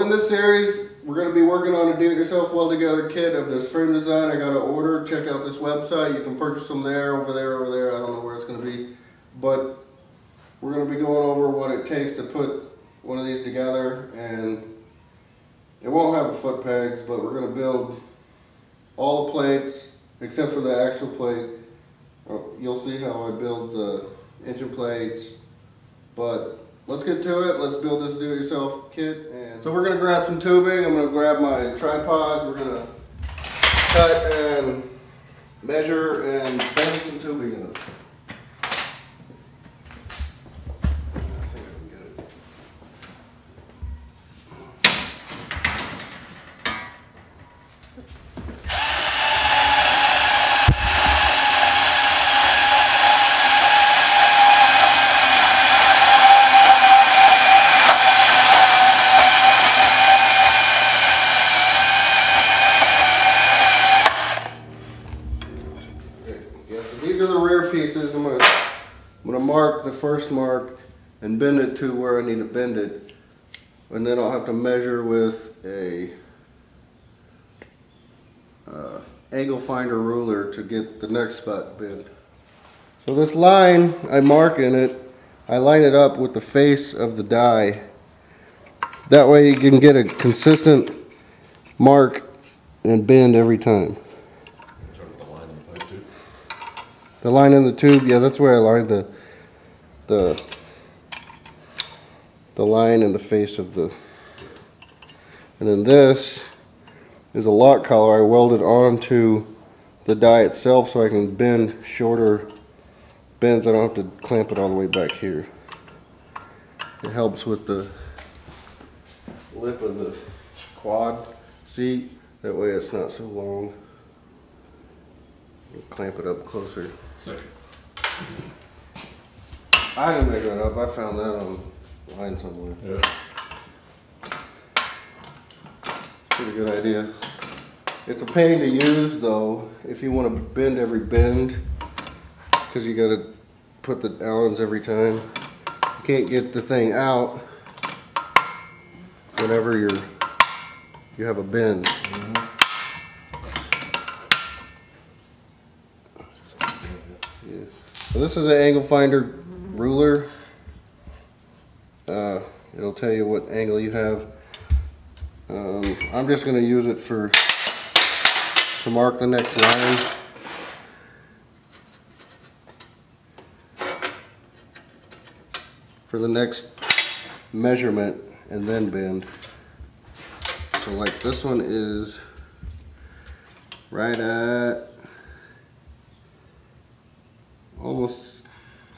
So in this series, we're going to be working on a do-it-yourself weld-together kit of this frame design I got to order. Check out this website. You can purchase them there, over there, over there. I don't know where it's going to be. But we're going to be going over what it takes to put one of these together. And it won't have the foot pegs, but we're going to build all the plates except for the actual plate. You'll see how I build the engine plates. But let's get to it. Let's build this do-it-yourself kit. And so we're going to grab some tubing. I'm going to grab my tripods. We're going to cut and measure and bend some tubing in it. These are the rear pieces. I'm gonna mark the first mark and bend it to where I need to bend it, and then I'll have to measure with a angle finder ruler to get the next spot bent. So this line I mark in it, I line it up with the face of the die. That way you can get a consistent mark and bend every time. The line in the tube, yeah, that's where I lined the line in the face of the. And then this is a lock collar I welded onto the die itself so I can bend shorter bends. I don't have to clamp it all the way back here. It helps with the lip of the quad seat. That way it's not so long. We'll clamp it up closer. Second. I didn't make that up. I found that online somewhere. Yeah. Pretty good idea. It's a pain to use though if you want to bend every bend, because you got to put the Allens every time. You can't get the thing out whenever you have a bend. Mm-hmm. So this is an angle finder ruler. It'll tell you what angle you have. I'm just going to use it to mark the next line. For the next measurement and then bend. So like this one is right at almost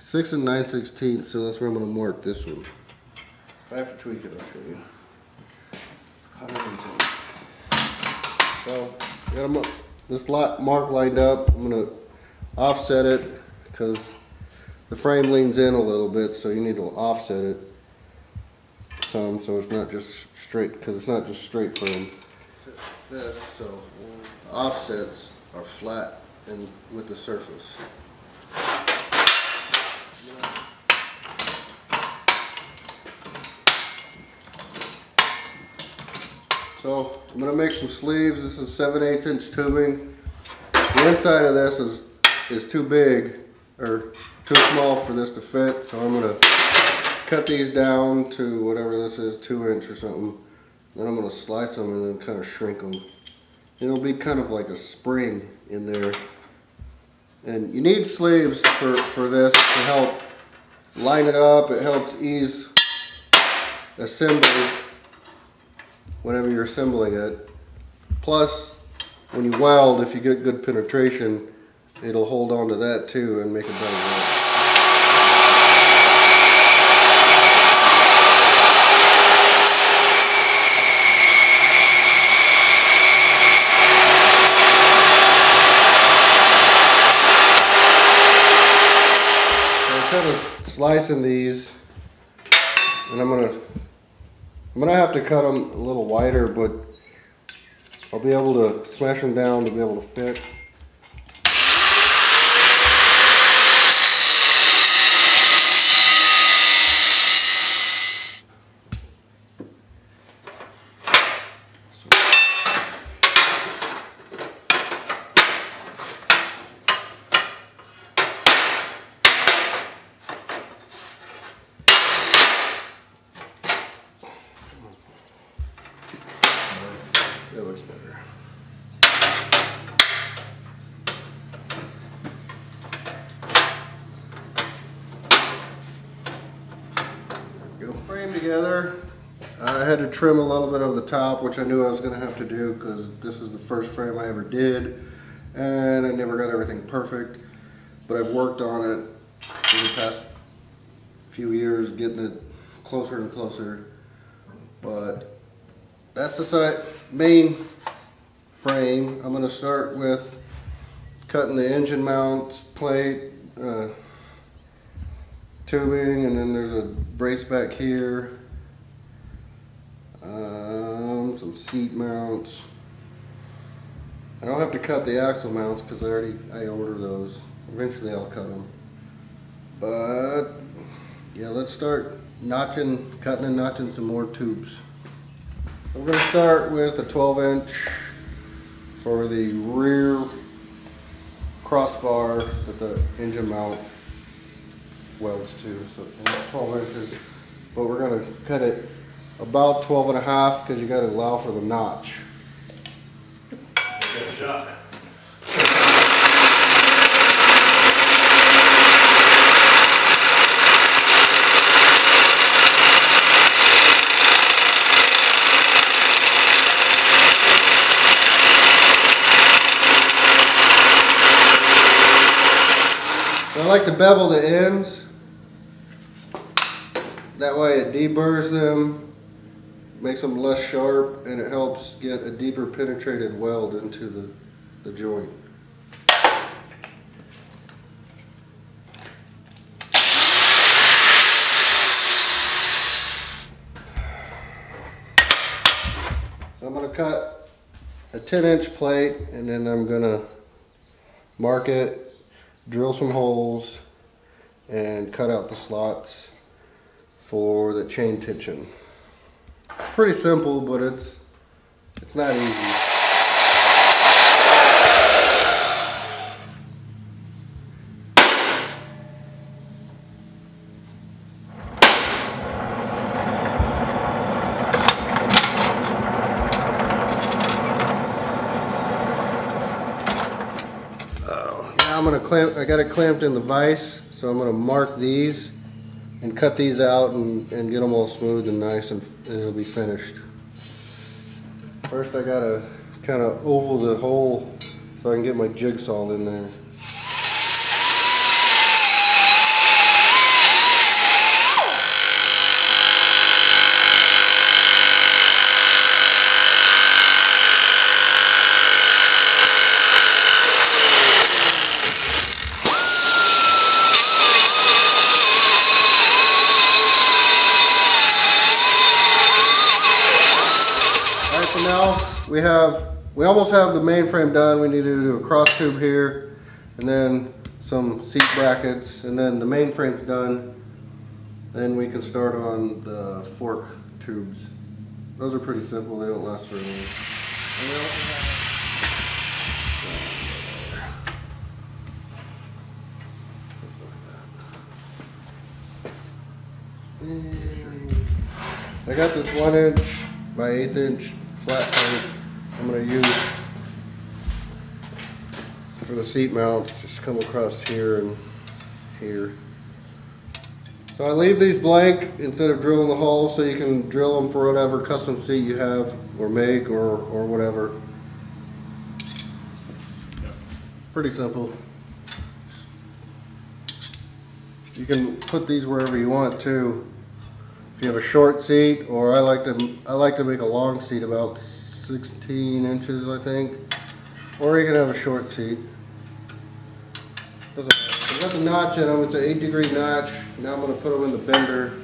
6 9/16, so that's where I'm going to mark this one. If I have to tweak it, I'll show you. 110. So, got this mark lined up. I'm going to offset it because the frame leans in a little bit, so you need to offset it some so it's not just straight, because it's not just straight frame. This, so offsets are flat and with the surface. So I'm going to make some sleeves. This is 7/8 inch tubing. The inside of this is too big or too small for this to fit, so I'm going to cut these down to whatever this is, 2 inch or something. Then I'm going to slice them and then kind of shrink them. It'll be kind of like a spring in there. And you need sleeves for this to help line it up. It helps ease assembly whenever you're assembling it. Plus, when you weld, if you get good penetration, it'll hold on to that too and make it better weld. Slicing these, and I'm gonna have to cut them a little wider, but I'll be able to smash them down to be able to fit. frame together. I had to trim a little bit of the top, which I knew I was going to have to do because this is the first frame I ever did, and I never got everything perfect. But I've worked on it for the past few years, getting it closer and closer. But that's the main frame. I'm going to start with cutting the engine mounts plate, tubing, and then there's a brace back here, some seat mounts. I don't have to cut the axle mounts because I order those. Eventually I'll cut them. But yeah, let's start cutting and notching some more tubes. We're going to start with a 12-inch for the rear crossbar that the engine mount welds to. So it's 12 inches, but we're going to cut it about 12 and a half because you got to allow for the notch. Good shot. I like to bevel the ends. That way it deburrs them, makes them less sharp, and it helps get a deeper penetrated weld into the joint. So I'm going to cut a 10-inch plate, and then I'm going to mark it, drill some holes, and cut out the slots for the chain tension. Pretty simple, but it's not easy. I'm going to clamp, I got it clamped in the vise, so I'm going to mark these and cut these out and get them all smooth and nice, and it'll be finished. First I got to kind of oval the hole so I can get my jigsaw in there. Now we almost have the main frame done. We need to do a cross tube here, and then some seat brackets, and then the main frame's done. Then we can start on the fork tubes. Those are pretty simple. They don't last very long. I got this 1-inch by 1/8 flat pipe I'm going to use for the seat mount. Just come across here and here. So I leave these blank instead of drilling the holes, so you can drill them for whatever custom seat you have or make or whatever. Pretty simple. You can put these wherever you want too. If you have a short seat, or I like to make a long seat about 16 inches, I think. Or you can have a short seat. I've got the notch in them. It's an 8-degree notch. Now I'm going to put them in the bender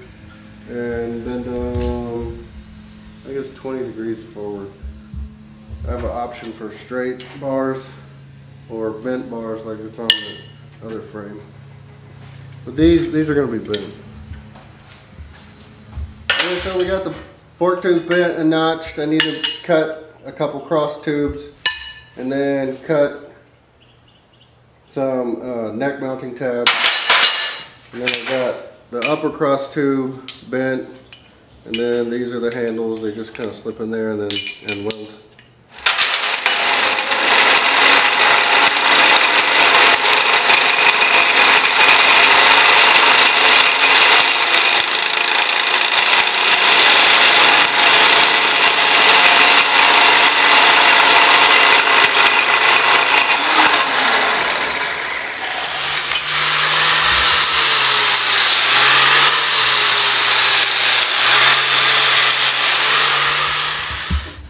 and bend them, I think it's 20 degrees forward. I have an option for straight bars or bent bars like it's on the other frame. But these are going to be bent. Okay, so we got the fork tubes bent and notched. I need to cut a couple cross tubes and then cut some neck mounting tabs. And then I got the upper cross tube bent, and then these are the handles. They just kind of slip in there and weld.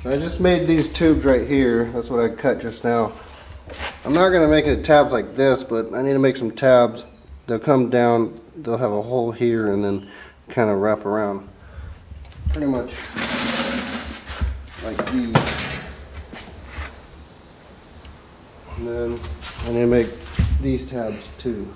So I just made these tubes right here. That's what I cut just now. I'm not going to make any tabs like this, but I need to make some tabs. They'll come down, they'll have a hole here and then kind of wrap around. Pretty much like these. And then I need to make these tabs too.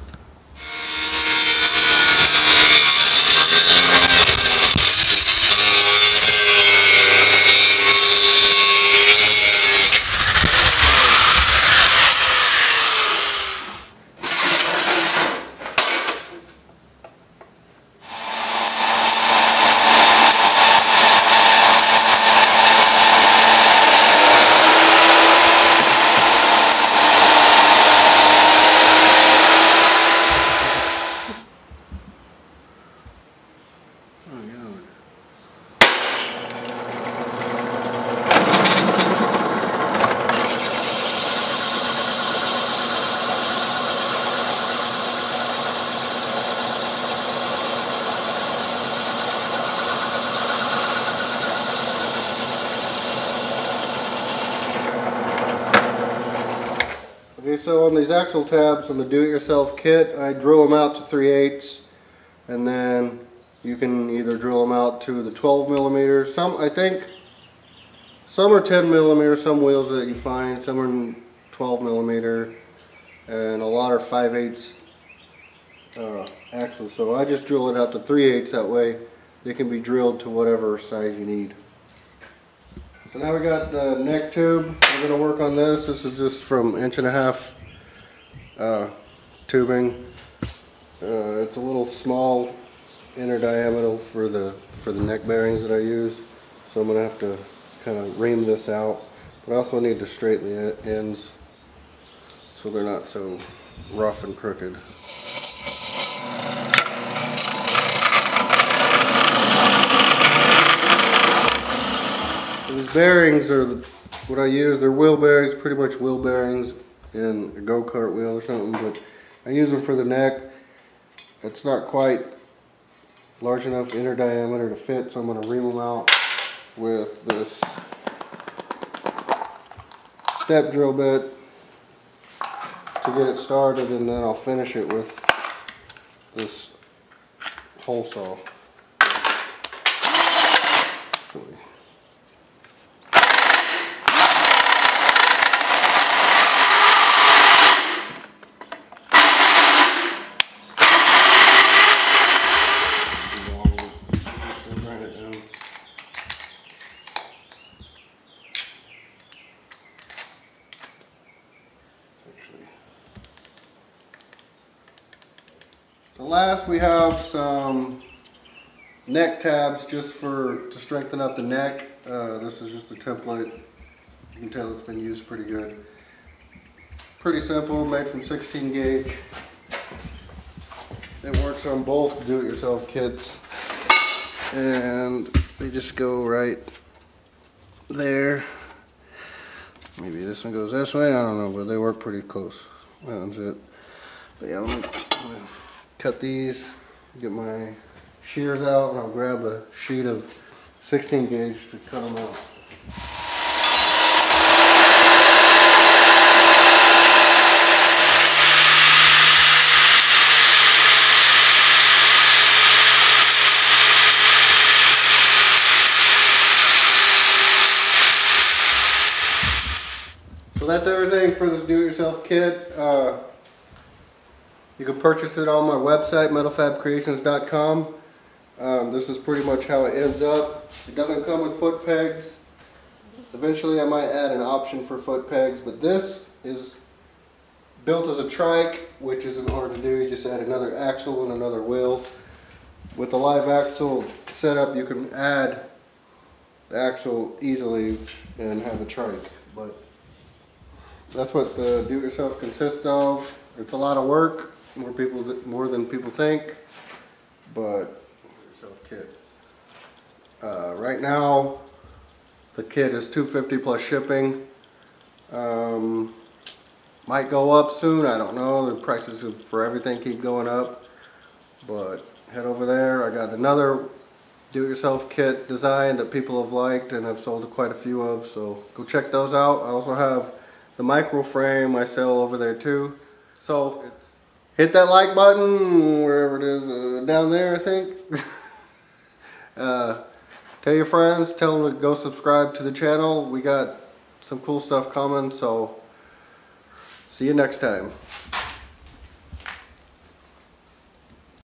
Okay, so on these axle tabs on the do-it-yourself kit, I drill them out to 3/8, and then you can either drill them out to the 12 millimeters. I think some are 10 millimeters, some wheels that you find, some are 12 millimeter, and a lot are 5/8 axles. So I just drill it out to 3/8, that way they can be drilled to whatever size you need. So now we got the neck tube. We're going to work on this. This is just from 1.5 inch tubing. It's a little small inner diameter for the neck bearings that I use. So I'm going to have to kind of ream this out. But I also need to straighten the ends so they're not so rough and crooked. These bearings are what I use. They're wheel bearings, pretty much wheel bearings in a go-kart wheel or something, but I use them for the neck. It's not quite large enough inner diameter to fit, so I'm going to ream them out with this step drill bit to get it started, and then I'll finish it with this hole saw. So last we have some neck tabs just to strengthen up the neck. This is just a template. You can tell it's been used pretty good. Pretty simple, made from 16 gauge. It works on both do-it-yourself kits. And they just go right there. Maybe this one goes this way, I don't know, but they work pretty close. That's it. But yeah, let me cut these, get my shears out, and I'll grab a sheet of 16 gauge to cut them out. So that's everything for this do-it-yourself kit. You can purchase it on my website, metalfabcreations.com. This is pretty much how it ends up. It doesn't come with foot pegs. Eventually I might add an option for foot pegs, but this is built as a trike, which isn't hard to do. You just add another axle and another wheel. With the live axle setup, you can add the axle easily and have a trike. But that's what the do-it-yourself consists of. It's a lot of work, more than people think, but do-it-yourself kit. Right now, the kit is $250 plus shipping. Might go up soon, I don't know. The prices for everything keep going up. But head over there. I got another do-it-yourself kit design that people have liked and I've sold quite a few of, so go check those out. I also have the micro frame I sell over there too. So hit that like button wherever it is, down there I think. Tell your friends, tell them to go subscribe to the channel. We got some cool stuff coming, so see you next time.